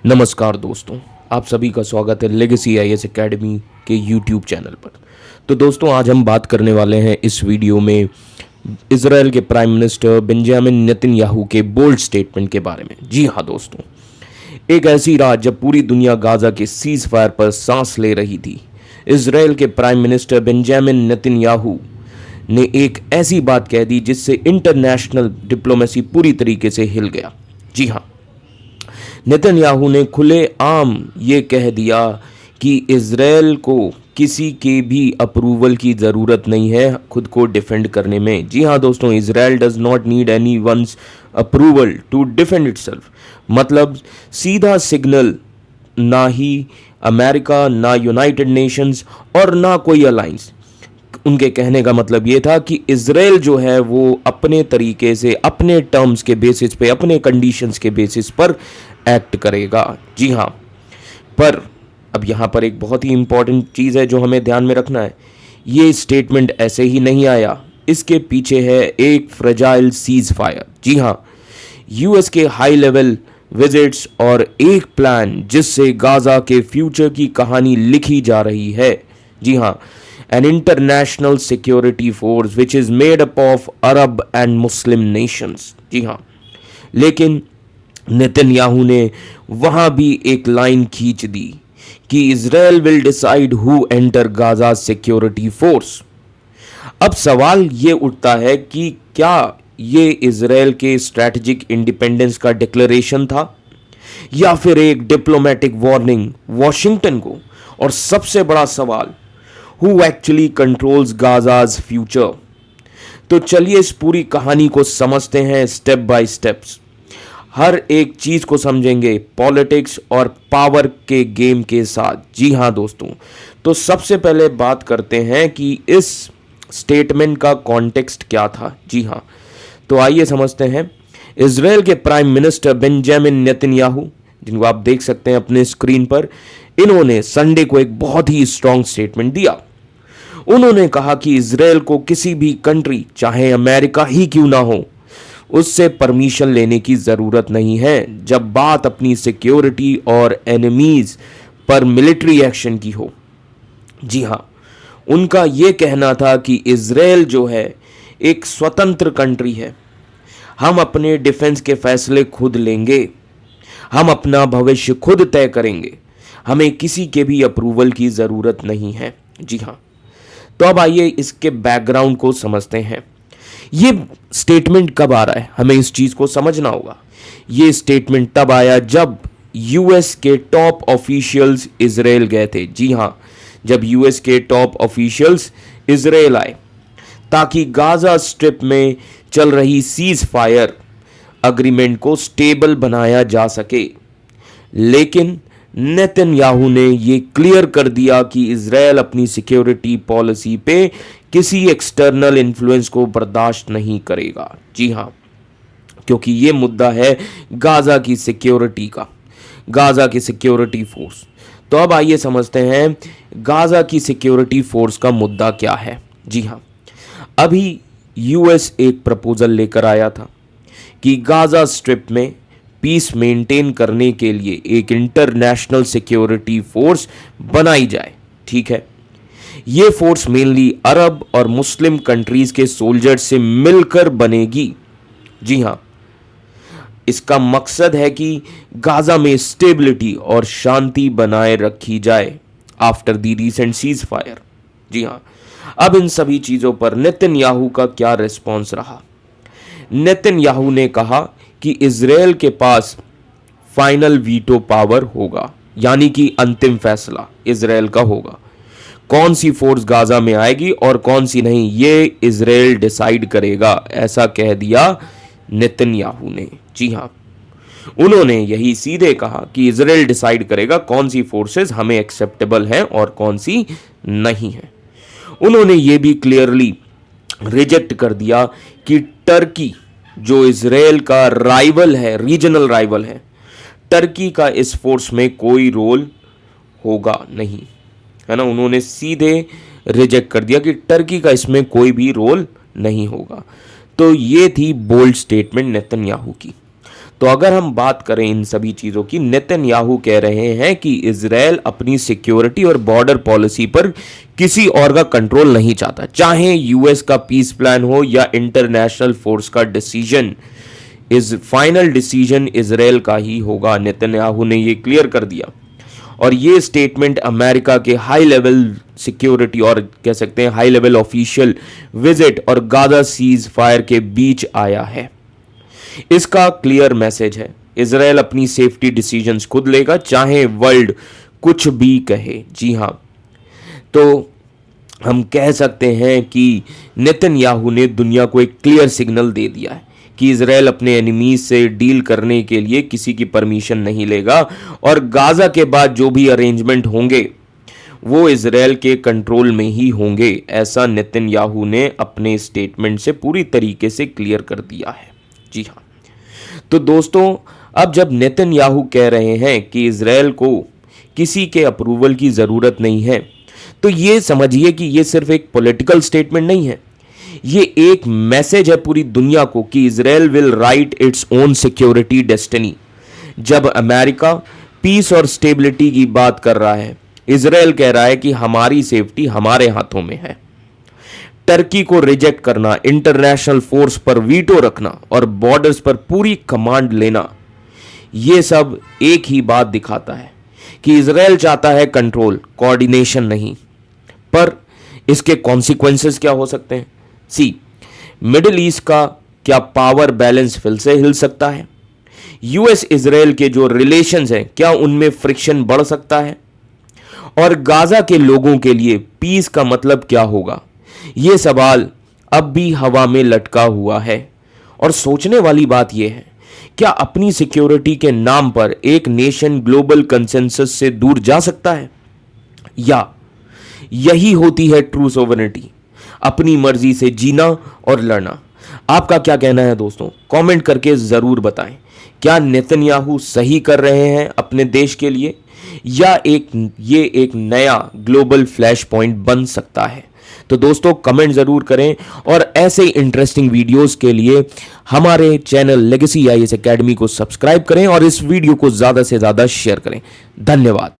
नमस्कार दोस्तों, आप सभी का स्वागत है लेगेसी आईएएस एकेडमी के यूट्यूब चैनल पर। तो दोस्तों, आज हम बात करने वाले हैं इस वीडियो में इजराइल के प्राइम मिनिस्टर बेंजामिन नेतन्याहू के बोल्ड स्टेटमेंट के बारे में। जी हाँ दोस्तों, एक ऐसी रात जब पूरी दुनिया गाजा के सीज फायर पर सांस ले रही थी, इजराइल के प्राइम मिनिस्टर बेंजामिन नेतन्याहू ने एक ऐसी बात कह दी जिससे इंटरनेशनल डिप्लोमेसी पूरी तरीके से हिल गया। जी हाँ, नेतन्याहू ने खुले आम ये कह दिया कि इज़राइल को किसी के भी अप्रूवल की ज़रूरत नहीं है खुद को डिफेंड करने में। जी हाँ दोस्तों, Israel does not need anyone's approval to defend itself. मतलब सीधा सिग्नल, ना ही अमेरिका, ना यूनाइटेड नेशंस और ना कोई अलायंस। उनके कहने का मतलब ये था कि इज़राइल जो है वो अपने तरीके से, अपने टर्म्स के बेसिस पे, अपने कंडीशंस के बेसिस पर एक्ट करेगा। जी हाँ, पर अब यहाँ पर एक बहुत ही इंपॉर्टेंट चीज़ है जो हमें ध्यान में रखना है। ये स्टेटमेंट ऐसे ही नहीं आया, इसके पीछे है एक फ्रेजाइल सीज फायर। जी हाँ, यूएस के हाई लेवल विजिट्स और एक प्लान जिससे गाजा के फ्यूचर की कहानी लिखी जा रही है। जी हाँ, an international security force which is made up of Arab and Muslim nations। जी हाँ, लेकिन नेतन्याहू ने वहां भी एक लाइन खींच दी कि Israel will decide who enter Gaza security force. अब सवाल ये उठता है कि क्या ये इजराइल के स्ट्रैटेजिक इंडिपेंडेंस का डिक्लेरेशन था या फिर एक डिप्लोमेटिक वार्निंग वॉशिंगटन को। और सबसे बड़ा सवाल, हु एक्चुअली कंट्रोल्स गाजाज फ्यूचर। तो चलिए इस पूरी कहानी को समझते हैं स्टेप बाय स्टेप्स। हर एक चीज को समझेंगे पॉलिटिक्स और पावर के गेम के साथ। जी हाँ दोस्तों, तो सबसे पहले बात करते हैं कि इस स्टेटमेंट का कॉन्टेक्स्ट क्या था। जी हाँ, तो आइए समझते हैं। इजराइल के प्राइम मिनिस्टर बेंजामिन नेतन्याहू, जिनको आप देख सकते हैं अपने स्क्रीन पर, इन्होंने संडे को एक बहुत ही स्ट्रांग स्टेटमेंट दिया। उन्होंने कहा कि इजराइल को किसी भी कंट्री, चाहे अमेरिका ही क्यों ना हो, उससे परमिशन लेने की ज़रूरत नहीं है जब बात अपनी सिक्योरिटी और एनिमीज पर मिलिट्री एक्शन की हो। जी हाँ, उनका ये कहना था कि इजराइल जो है एक स्वतंत्र कंट्री है। हम अपने डिफेंस के फैसले खुद लेंगे, हम अपना भविष्य खुद तय करेंगे, हमें किसी के भी अप्रूवल की ज़रूरत नहीं है। जी हाँ, तो अब आइए इसके बैकग्राउंड को समझते हैं। ये स्टेटमेंट कब आ रहा है, हमें इस चीज को समझना होगा। ये स्टेटमेंट तब आया जब यूएस के टॉप ऑफिशियल्स इजराइल गए थे। जी हां, जब यूएस के टॉप ऑफिशियल्स इजराइल आए ताकि गाजा स्ट्रिप में चल रही सीज फायर अग्रीमेंट को स्टेबल बनाया जा सके। लेकिन नेतन्याहू ने ये क्लियर कर दिया कि इजराइल अपनी सिक्योरिटी पॉलिसी पे किसी एक्सटर्नल इन्फ्लुएंस को बर्दाश्त नहीं करेगा। जी हाँ, क्योंकि ये मुद्दा है गाजा की सिक्योरिटी का, गाजा की सिक्योरिटी फोर्स। तो अब आइए समझते हैं गाजा की सिक्योरिटी फोर्स का मुद्दा क्या है। जी हाँ, अभी यूएस एक प्रपोजल लेकर आया था कि गाजा स्ट्रिप में पीस मेंटेन करने के लिए एक इंटरनेशनल सिक्योरिटी फोर्स बनाई जाए। ठीक है, ये फोर्स मेनली अरब और मुस्लिम कंट्रीज के सोल्जर्स से मिलकर बनेगी। जी हां, इसका मकसद है कि गाजा में स्टेबिलिटी और शांति बनाए रखी जाए after the recent ceasefire. जी हां, अब इन सभी चीजों पर नेतन्याहू का क्या रिस्पॉन्स रहा। नेतन्याहू ने कहा कि इजराइल के पास फाइनल वीटो पावर होगा, यानी कि अंतिम फैसला इजराइल का होगा। कौन सी फोर्स गाजा में आएगी और कौन सी नहीं, ये इजराइल डिसाइड करेगा, ऐसा कह दिया नेतन्याहू ने। जी हाँ, उन्होंने यही सीधे कहा कि इजराइल डिसाइड करेगा कौन सी फोर्सेस हमें एक्सेप्टेबल हैं और कौन सी नहीं है। उन्होंने ये भी क्लियरली रिजेक्ट कर दिया कि टर्की, जो इजराइल का राइवल है, रीजनल राइवल है, टर्की का इस फोर्स में कोई रोल होगा नहीं, है ना। उन्होंने सीधे रिजेक्ट कर दिया कि टर्की का इसमें कोई भी रोल नहीं होगा। तो ये थी बोल्ड स्टेटमेंट नेतन्याहू की। तो अगर हम बात करें इन सभी चीज़ों की, नेतन्याहू कह रहे हैं कि इजराइल अपनी सिक्योरिटी और बॉर्डर पॉलिसी पर किसी और का कंट्रोल नहीं चाहता, चाहे यूएस का पीस प्लान हो या इंटरनेशनल फोर्स का डिसीजन, इस फाइनल डिसीजन इजराइल का ही होगा। नेतन्याहू ने ये क्लियर कर दिया और ये स्टेटमेंट अमेरिका के हाई लेवल सिक्योरिटी और कह सकते हैं हाई लेवल ऑफिशियल विजिट और गाजा सीज फायर के बीच आया है। इसका क्लियर मैसेज है, इजराइल अपनी सेफ्टी डिसीजंस खुद लेगा, चाहे वर्ल्ड कुछ भी कहे। जी हां, तो हम कह सकते हैं कि नेतन्याहू ने दुनिया को एक क्लियर सिग्नल दे दिया है कि इजराइल अपने एनिमीज से डील करने के लिए किसी की परमिशन नहीं लेगा और गाजा के बाद जो भी अरेंजमेंट होंगे वो इजराइल के कंट्रोल में ही होंगे। ऐसा नेतन्याहू ने अपने स्टेटमेंट से पूरी तरीके से क्लियर कर दिया है। जी हाँ, तो दोस्तों अब जब नेतन्याहू कह रहे हैं कि इजराइल को किसी के अप्रूवल की ज़रूरत नहीं है, तो ये समझिए कि ये सिर्फ एक पॉलिटिकल स्टेटमेंट नहीं है, ये एक मैसेज है पूरी दुनिया को कि Israel will write its own security destiny. जब अमेरिका पीस और स्टेबिलिटी की बात कर रहा है, इजराइल कह रहा है कि हमारी सेफ्टी हमारे हाथों में है। टर्की को रिजेक्ट करना, इंटरनेशनल फोर्स पर वीटो रखना और बॉर्डर्स पर पूरी कमांड लेना, यह सब एक ही बात दिखाता है कि इजराइल चाहता है कंट्रोल, कोऑर्डिनेशन नहीं। पर इसके कॉन्सिक्वेंसेस क्या हो सकते हैं? मिडिल ईस्ट का क्या पावर बैलेंस फिर से हिल सकता है? यूएस इजराइल के जो रिलेशंस हैं, क्या उनमें फ्रिक्शन बढ़ सकता है? और गाजा के लोगों के लिए पीस का मतलब क्या होगा? यह सवाल अब भी हवा में लटका हुआ है। और सोचने वाली बात यह है, क्या अपनी सिक्योरिटी के नाम पर एक नेशन ग्लोबल कंसेंसस से दूर जा सकता है? या यही होती है ट्रू सोवरेनिटी, अपनी मर्जी से जीना और लड़ना? आपका क्या कहना है दोस्तों? कमेंट करके ज़रूर बताएं। क्या नेतन्याहू सही कर रहे हैं अपने देश के लिए, या ये एक नया ग्लोबल फ्लैश पॉइंट बन सकता है? तो दोस्तों कमेंट ज़रूर करें और ऐसे इंटरेस्टिंग वीडियोस के लिए हमारे चैनल लेगेसी आईएएस एकेडमी को सब्सक्राइब करें और इस वीडियो को ज़्यादा से ज़्यादा शेयर करें। धन्यवाद।